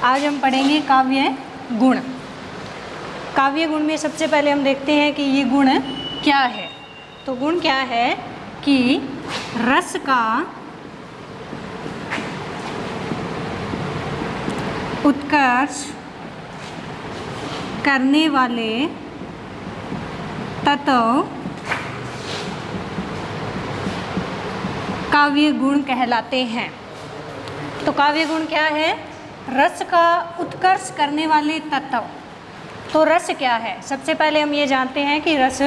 आज हम पढ़ेंगे काव्य गुण। काव्य गुण में सबसे पहले हम देखते हैं कि ये गुण क्या है। तो गुण क्या है कि रस का उत्कर्ष करने वाले तत्व काव्य गुण कहलाते हैं। तो काव्य गुण क्या है? रस का उत्कर्ष करने वाले तत्व। तो रस क्या है? सबसे पहले हम ये जानते हैं कि रस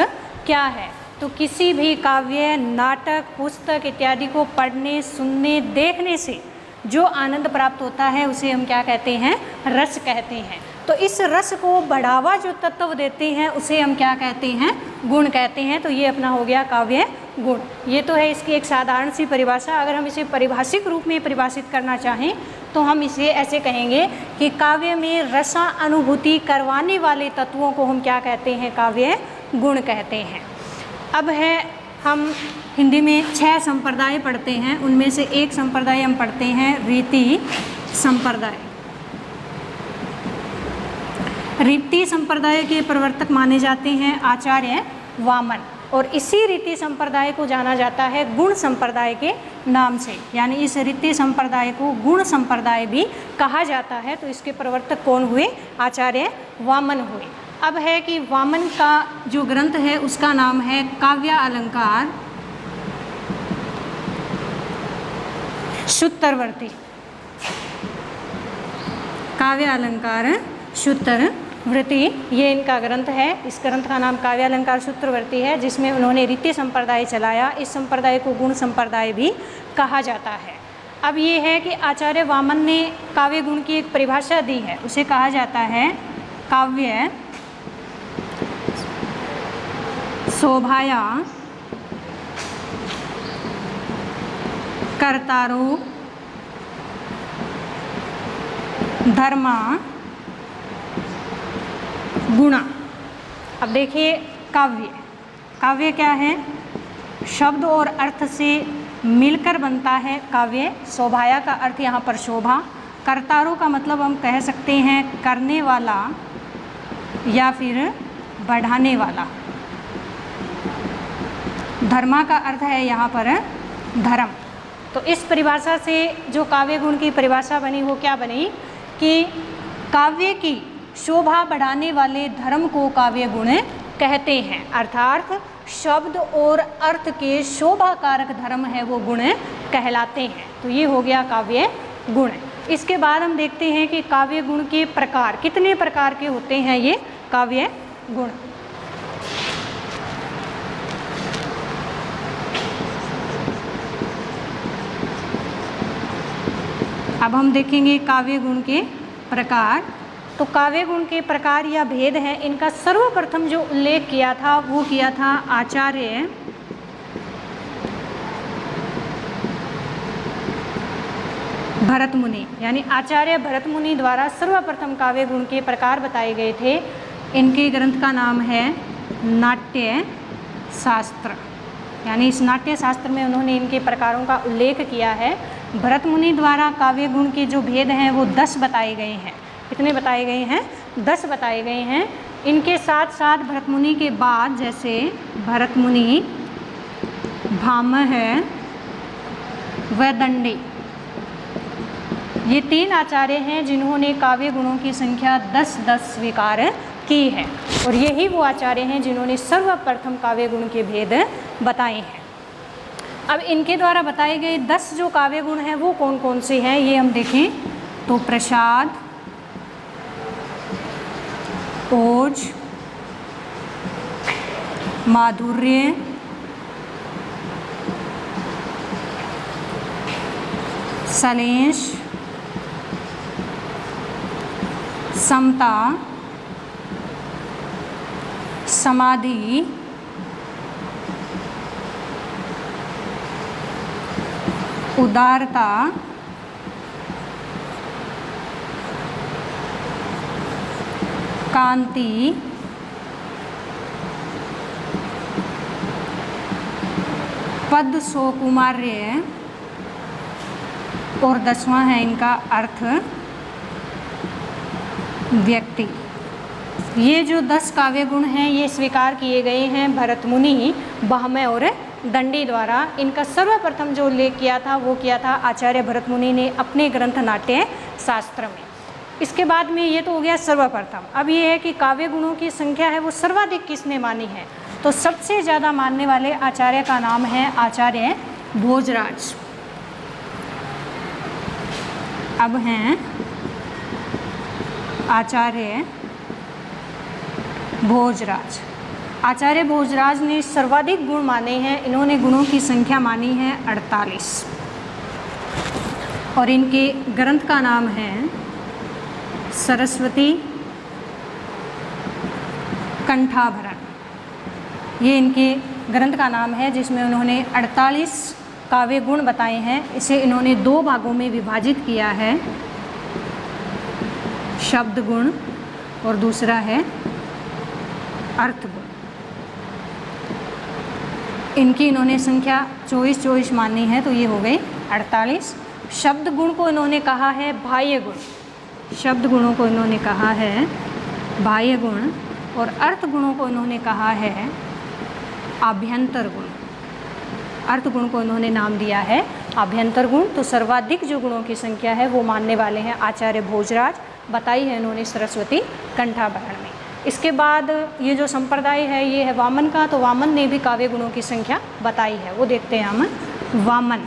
क्या है। तो किसी भी काव्य, नाटक, पुस्तक इत्यादि को पढ़ने, सुनने, देखने से जो आनंद प्राप्त होता है उसे हम क्या कहते हैं? रस कहते हैं। तो इस रस को बढ़ावा जो तत्व देते हैं उसे हम क्या कहते हैं? गुण कहते हैं। तो ये अपना हो गया काव्य गुण। ये तो है इसकी एक साधारण सी परिभाषा। अगर हम इसे पारिभाषिक रूप में परिभाषित करना चाहें तो हम इसे ऐसे कहेंगे कि काव्य में रसा अनुभूति करवाने वाले तत्वों को हम क्या कहते हैं? काव्य गुण कहते हैं। अब है हम हिंदी में 6 संप्रदाय पढ़ते हैं। उनमें से एक संप्रदाय हम पढ़ते हैं रीति संप्रदाय। रीति संप्रदाय के प्रवर्तक माने जाते हैं आचार्य वामन, और इसी रीति संप्रदाय को जाना जाता है गुण संप्रदाय के नाम से। यानी इस रीति संप्रदाय को गुण संप्रदाय भी कहा जाता है। तो इसके प्रवर्तक कौन हुए? आचार्य वामन हुए। अब है कि वामन का जो ग्रंथ है उसका नाम है काव्य अलंकार सूत्रवर्ती। काव्य अलंकार सूत्रवृत्ति ये इनका ग्रंथ है। इस ग्रंथ का नाम काव्य अलंकार सूत्रवृत्ति है, जिसमें उन्होंने रीति संप्रदाय चलाया। इस संप्रदाय को गुण संप्रदाय भी कहा जाता है। अब ये है कि आचार्य वामन ने काव्य गुण की एक परिभाषा दी है। उसे कहा जाता है काव्य शोभाया कर्तारो धर्मा गुणा। अब देखिए काव्य क्या है? शब्द और अर्थ से मिलकर बनता है काव्य। शोभाया का अर्थ यहाँ पर शोभा, कर्तारो का मतलब हम कह सकते हैं करने वाला या फिर बढ़ाने वाला। धर्मा का अर्थ है यहाँ पर धर्म। तो इस परिभाषा से जो काव्य गुण की परिभाषा बनी वो क्या बनी कि काव्य की शोभा बढ़ाने वाले धर्म को काव्य गुण कहते हैं। अर्थात शब्द और अर्थ के शोभा कारक धर्म है वो गुण कहलाते हैं। तो ये हो गया काव्य गुण। इसके बाद हम देखते हैं कि काव्य गुण के प्रकार कितने प्रकार के होते हैं ये काव्य गुण। अब हम देखेंगे काव्य गुण के प्रकार। तो काव्य गुण के प्रकार या भेद हैं, इनका सर्वप्रथम जो उल्लेख किया था वो किया था आचार्य भरत मुनि। यानी आचार्य भरत मुनि द्वारा सर्वप्रथम काव्य गुण के प्रकार बताए गए थे। इनके ग्रंथ का नाम है नाट्य शास्त्र। यानी इस नाट्य शास्त्र में उन्होंने इनके प्रकारों का उल्लेख किया है। भरत मुनि द्वारा काव्य गुण के जो भेद हैं वो 10 बताए गए हैं। कितने बताए गए हैं? 10 बताए गए हैं। इनके साथ साथ भरत मुनि के बाद जैसे भरत मुनि, भामह, वैदंडी, ये 3 आचार्य हैं जिन्होंने काव्य गुणों की संख्या 10-10 स्वीकार की है। और यही वो आचार्य हैं जिन्होंने सर्वप्रथम काव्य गुण के भेद बताए हैं। अब इनके द्वारा बताए गए 10 जो काव्य गुण हैं वो कौन कौन से हैं ये हम देखें। तो प्रसाद, ओज, माधुर्य, सलेश, समता, समाधि, उदारता, कांति, पद सौकुमार्य और 10वां है इनका अर्थ व्यक्ति। ये जो 10 काव्य गुण हैं ये स्वीकार किए गए हैं भरत मुनि, भामह और दंडी द्वारा। इनका सर्वप्रथम जो उल्लेख किया था वो किया था आचार्य भरत मुनि ने अपने ग्रंथ नाट्य शास्त्र में। इसके बाद में ये तो हो गया सर्वप्रथम। अब ये है कि काव्य गुणों की संख्या है वो सर्वाधिक किसने मानी है, तो सबसे ज़्यादा मानने वाले आचार्य का नाम है आचार्य भोजराज। अब हैं आचार्य भोजराज। आचार्य भोजराज ने सर्वाधिक गुण माने हैं। इन्होंने गुणों की संख्या मानी है 48 और इनके ग्रंथ का नाम है सरस्वती कंठाभरण। ये इनके ग्रंथ का नाम है जिसमें उन्होंने 48 काव्य गुण बताए हैं। इसे इन्होंने 2 भागों में विभाजित किया है, शब्द गुण और दूसरा है अर्थ गुण। इनकी इन्होंने संख्या 24 मानी है, तो ये हो गई 48। शब्द गुण को इन्होंने कहा है बाह्य गुण, शब्द गुणों को इन्होंने कहा है बाह्य गुण और अर्थ गुणों को इन्होंने कहा है आभ्यंतर गुण। अर्थ गुण को इन्होंने नाम दिया है आभ्यंतर गुण। तो सर्वाधिक जो गुणों की संख्या है वो मानने वाले हैं आचार्य भोजराज, बताई है इन्होंने सरस्वती कंठाभरण में। इसके बाद ये जो संप्रदाय है ये है वामन का, तो वामन ने भी काव्य गुणों की संख्या बताई है, वो देखते हैं हम वामन।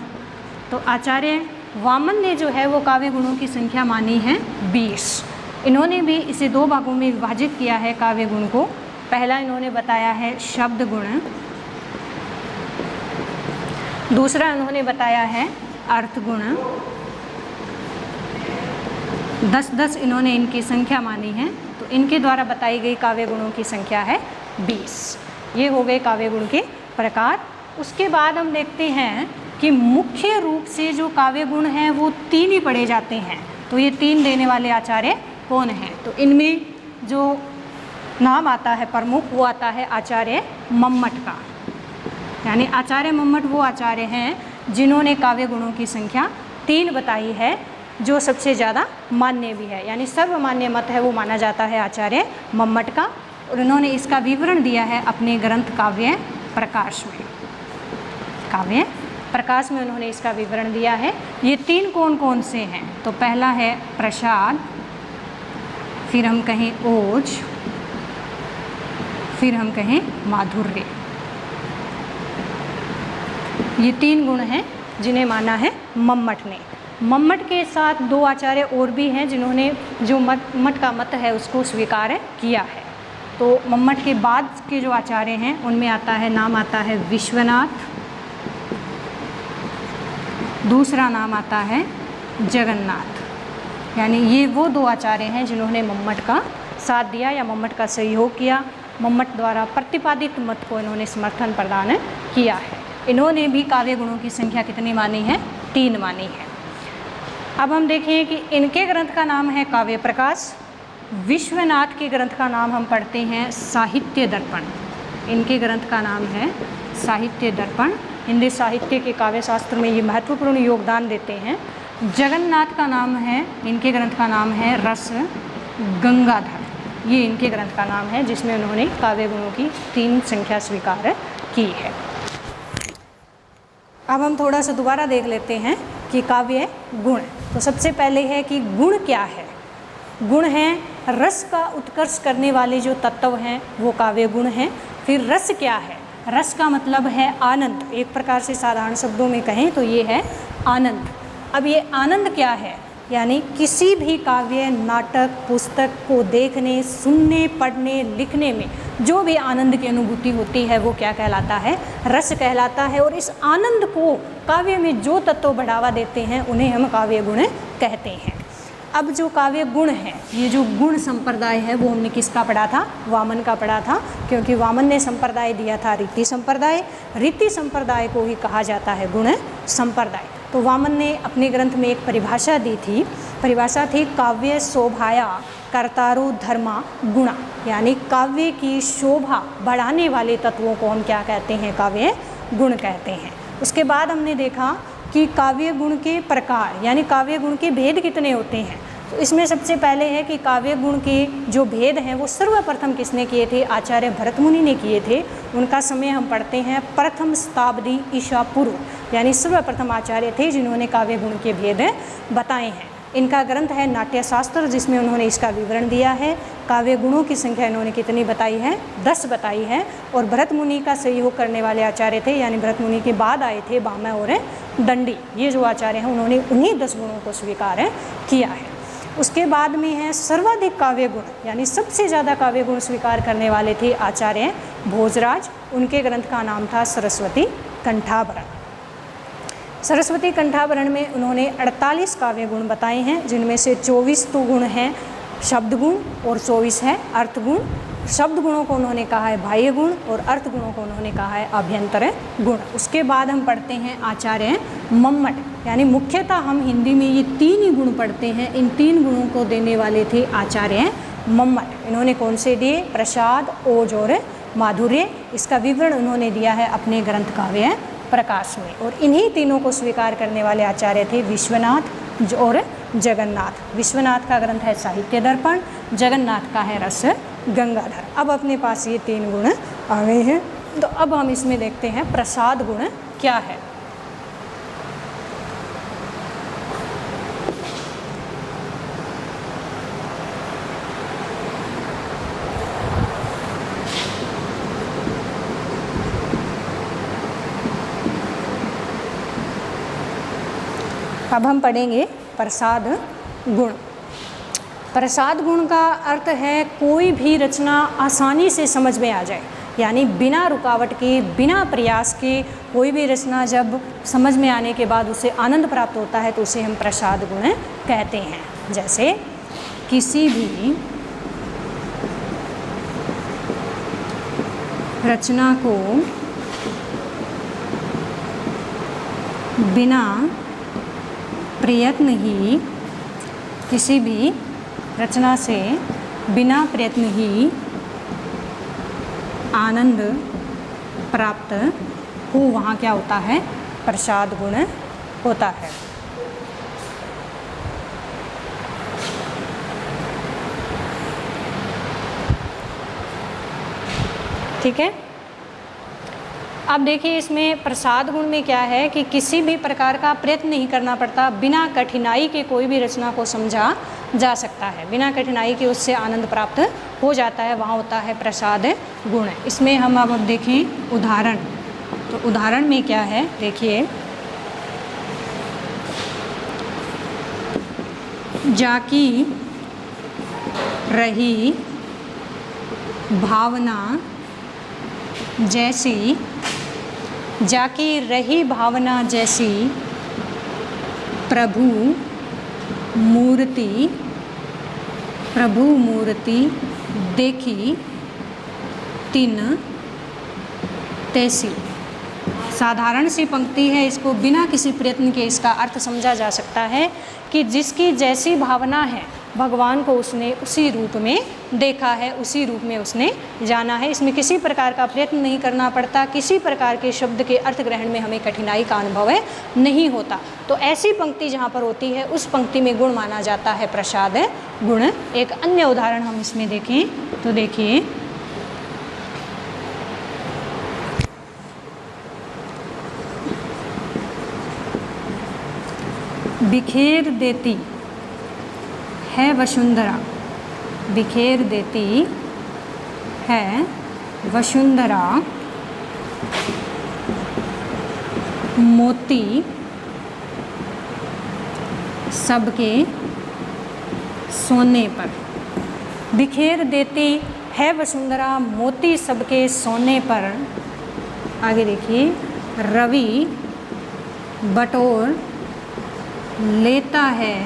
तो आचार्य वामन ने जो है वो काव्य गुणों की संख्या मानी है 20। इन्होंने भी इसे 2 भागों में विभाजित किया है काव्य गुण को। पहला इन्होंने बताया है शब्द गुण, दूसरा इन्होंने बताया है अर्थ गुण। 10-10 इन्होंने इनकी संख्या मानी है, तो इनके द्वारा बताई गई काव्य गुणों की संख्या है 20। ये हो गए काव्य गुण के प्रकार। उसके बाद हम देखते हैं कि मुख्य रूप से जो काव्य गुण हैं वो 3 ही पढ़े जाते हैं। तो ये 3 देने वाले आचार्य कौन हैं, तो इनमें जो नाम आता है प्रमुख वो आता है आचार्य मम्मट का। यानी आचार्य मम्मट वो आचार्य हैं जिन्होंने काव्य गुणों की संख्या 3 बताई है, जो सबसे ज़्यादा मान्य भी है, यानी सर्वमान्य मत है वो माना जाता है आचार्य मम्मट का। और इन्होंने इसका विवरण दिया है अपने ग्रंथ काव्य प्रकाश में। काव्य प्रकाश में उन्होंने इसका विवरण दिया है। ये 3 कौन कौन से हैं, तो पहला है प्रसाद, फिर हम कहें ओज, फिर हम कहें माधुर्य। ये 3 गुण हैं जिन्हें माना है मम्मट ने। मम्मट के साथ 2 आचार्य और भी हैं जिन्होंने जो मठ का मत है उसको स्वीकार किया है। तो मम्मट के बाद के जो आचार्य हैं उनमें आता है, नाम आता है विश्वनाथ, दूसरा नाम आता है जगन्नाथ। यानी ये वो 2 आचार्य हैं जिन्होंने मम्मट का साथ दिया या मम्मट का सहयोग किया। मम्मट द्वारा प्रतिपादित मत को इन्होंने समर्थन प्रदान किया है। इन्होंने भी काव्य गुणों की संख्या कितनी मानी है, 3 मानी है। अब हम देखें कि इनके ग्रंथ का नाम है काव्य प्रकाश। विश्वनाथ के ग्रंथ का नाम हम पढ़ते हैं साहित्य दर्पण। इनके ग्रंथ का नाम है साहित्य दर्पण। हिंदी साहित्य के काव्य शास्त्र में ये महत्वपूर्ण योगदान देते हैं। जगन्नाथ का नाम है, इनके ग्रंथ का नाम है रस गंगाधर। ये इनके ग्रंथ का नाम है जिसमें उन्होंने काव्य गुणों की 3 संख्या स्वीकार की है। अब हम थोड़ा सा दोबारा देख लेते हैं कि काव्य गुण। तो सबसे पहले है कि गुण क्या है। गुण हैं रस का उत्कर्ष करने वाले जो तत्व हैं वो काव्य गुण हैं। फिर रस क्या है, रस का मतलब है आनंद। एक प्रकार से साधारण शब्दों में कहें तो ये है आनंद। अब ये आनंद क्या है, यानी किसी भी काव्य, नाटक, पुस्तक को देखने, सुनने, पढ़ने, लिखने में जो भी आनंद की अनुभूति होती है वो क्या कहलाता है, रस कहलाता है। और इस आनंद को काव्य में जो तत्व बढ़ावा देते हैं उन्हें हम काव्य गुण कहते हैं। अब जो काव्य गुण है, ये जो गुण संप्रदाय है वो हमने किसका पढ़ा था, वामन का पढ़ा था, क्योंकि वामन ने संप्रदाय दिया था रीति संप्रदाय। रीति संप्रदाय को ही कहा जाता है गुण संप्रदाय। तो वामन ने अपने ग्रंथ में एक परिभाषा दी थी, परिभाषा थी काव्य शोभाया कर्तारो धर्मा गुणा। यानी काव्य की शोभा बढ़ाने वाले तत्वों को हम क्या कहते हैं, काव्य गुण कहते हैं। उसके बाद हमने देखा कि काव्य गुण के प्रकार, यानी काव्य गुण के भेद कितने होते हैं। तो इसमें सबसे पहले है कि काव्य गुण के जो भेद हैं वो सर्वप्रथम किसने किए थे? आचार्य भरत मुनि ने किए थे। उनका समय हम पढ़ते हैं प्रथम शताब्दी ईसा पूर्व, यानी सर्वप्रथम आचार्य थे जिन्होंने काव्य गुण के भेद बताए हैं। इनका ग्रंथ है नाट्यशास्त्र, जिसमें उन्होंने इसका विवरण दिया है। काव्य गुणों की संख्या इन्होंने कितनी बताई है? 10 बताई है। और भरत मुनि का सहयोग करने वाले आचार्य थे, यानी भरत मुनि के बाद आए थे भामह और दंडी, ये जो आचार्य हैं उन्होंने उन्हीं 10 गुणों को स्वीकार किया है। उसके बाद में है सर्वाधिक काव्य गुण, यानी सबसे ज़्यादा काव्य गुण स्वीकार करने वाले थे आचार्य भोजराज। उनके ग्रंथ का नाम था सरस्वती कंठाभरण। सरस्वती कंठाभरण में उन्होंने 48 काव्य गुण बताए हैं, जिनमें से 24 तो गुण हैं शब्द गुण और 24 है अर्थ गुण। शब्द गुणों को उन्होंने कहा है बाह्य गुण और अर्थ गुणों को उन्होंने कहा है आभ्यंतर गुण। उसके बाद हम पढ़ते हैं आचार्य मम्मट, यानी मुख्यतः हम हिंदी में ये 3 ही गुण पढ़ते हैं। इन 3 गुणों को देने वाले थे आचार्य मम्मट। इन्होंने कौन से दिए? प्रसाद, ओज और माधुर्य। इसका विवरण उन्होंने दिया है अपने ग्रंथ काव्य प्रकाश में। और इन्हीं तीनों को स्वीकार करने वाले आचार्य थे विश्वनाथ और जगन्नाथ। विश्वनाथ का ग्रंथ है साहित्य दर्पण, जगन्नाथ का है रस गंगाधर। अब अपने पास ये 3 गुण आ गए हैं, तो अब हम इसमें देखते हैं प्रसाद गुण क्या है। अब हम पढ़ेंगे प्रसाद गुण। प्रसाद गुण का अर्थ है कोई भी रचना आसानी से समझ में आ जाए, यानी बिना रुकावट के, बिना प्रयास के कोई भी रचना जब समझ में आने के बाद उसे आनंद प्राप्त होता है तो उसे हम प्रसाद गुण कहते हैं। जैसे किसी भी रचना को बिना प्रयत्न ही, किसी भी रचना से बिना प्रयत्न ही आनंद प्राप्त हो, वहाँ क्या होता है? प्रसाद गुण होता है। ठीक है। अब देखिए इसमें प्रसाद गुण में क्या है कि किसी भी प्रकार का प्रयत्न नहीं करना पड़ता, बिना कठिनाई के कोई भी रचना को समझा जा सकता है, बिना कठिनाई के उससे आनंद प्राप्त हो जाता है, वहाँ होता है प्रसाद गुण। इसमें हम अब देखें उदाहरण, तो उदाहरण में क्या है देखिए, जाकी रही भावना जैसी, जाकी रही भावना जैसी प्रभु मूर्ति देखी तिन तैसी। साधारण सी पंक्ति है, इसको बिना किसी प्रयत्न के इसका अर्थ समझा जा सकता है कि जिसकी जैसी भावना है भगवान को उसने उसी रूप में देखा है, उसी रूप में उसने जाना है। इसमें किसी प्रकार का प्रयत्न नहीं करना पड़ता, किसी प्रकार के शब्द के अर्थ ग्रहण में हमें कठिनाई का अनुभव नहीं होता। तो ऐसी पंक्ति जहाँ पर होती है उस पंक्ति में गुण माना जाता है प्रसाद गुण। एक अन्य उदाहरण हम इसमें देखें तो देखिए, बिखेर देती है वसुंधरा, बिखेर देती है वसुंधरा मोती सबके सोने पर। बिखेर देती है वसुंधरा मोती सबके सोने पर। आगे देखिए, रवि बटोर लेता है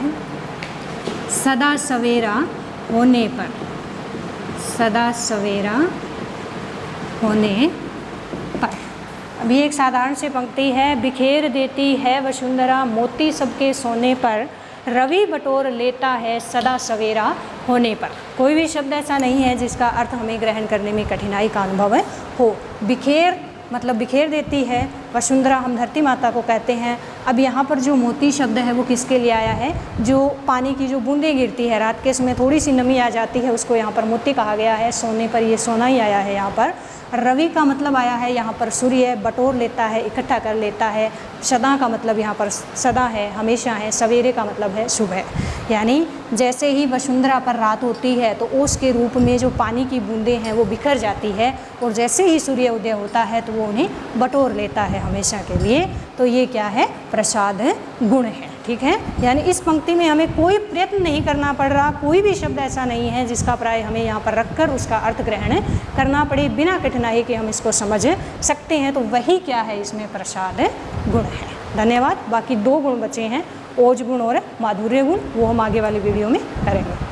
सदा सवेरा होने पर, सदा सवेरा होने पर। अभी एक साधारण सी पंक्ति है, बिखेर देती है वसुंधरा मोती सबके सोने पर, रवि बटोर लेता है सदा सवेरा होने पर। कोई भी शब्द ऐसा नहीं है जिसका अर्थ हमें ग्रहण करने में कठिनाई का अनुभव हो। बिखेर मतलब बिखेर देती है, वसुंधरा हम धरती माता को कहते हैं। अब यहाँ पर जो मोती शब्द है वो किसके लिए आया है, जो पानी की जो बूंदें गिरती है रात के समय थोड़ी सी नमी आ जाती है उसको यहाँ पर मोती कहा गया है। सोने पर ये सोना ही आया है यहाँ पर। रवि का मतलब आया है यहाँ पर सूर्य, बटोर लेता है, इकट्ठा कर लेता है। सदा का मतलब यहाँ पर सदा है, हमेशा है। सवेरे का मतलब है सुबह। यानी जैसे ही वसुंधरा पर रात होती है तो ओस के रूप में जो पानी की बूंदें हैं वो बिखर जाती है, और जैसे ही सूर्य उदय होता है तो वो उन्हें बटोर लेता है हमेशा के लिए। तो ये क्या है, प्रसाद गुण है। ठीक है, यानी इस पंक्ति में हमें कोई प्रयत्न नहीं करना पड़ रहा, कोई भी शब्द ऐसा नहीं है जिसका प्राय हमें यहाँ पर रखकर उसका अर्थ ग्रहण करना पड़े, बिना कठिनाई के हम इसको समझ सकते हैं। तो वही क्या है, इसमें प्रसाद गुण है। धन्यवाद। बाकी 2 गुण बचे हैं, ओज गुण और माधुर्य गुण, वो हम आगे वाली वीडियो में करेंगे।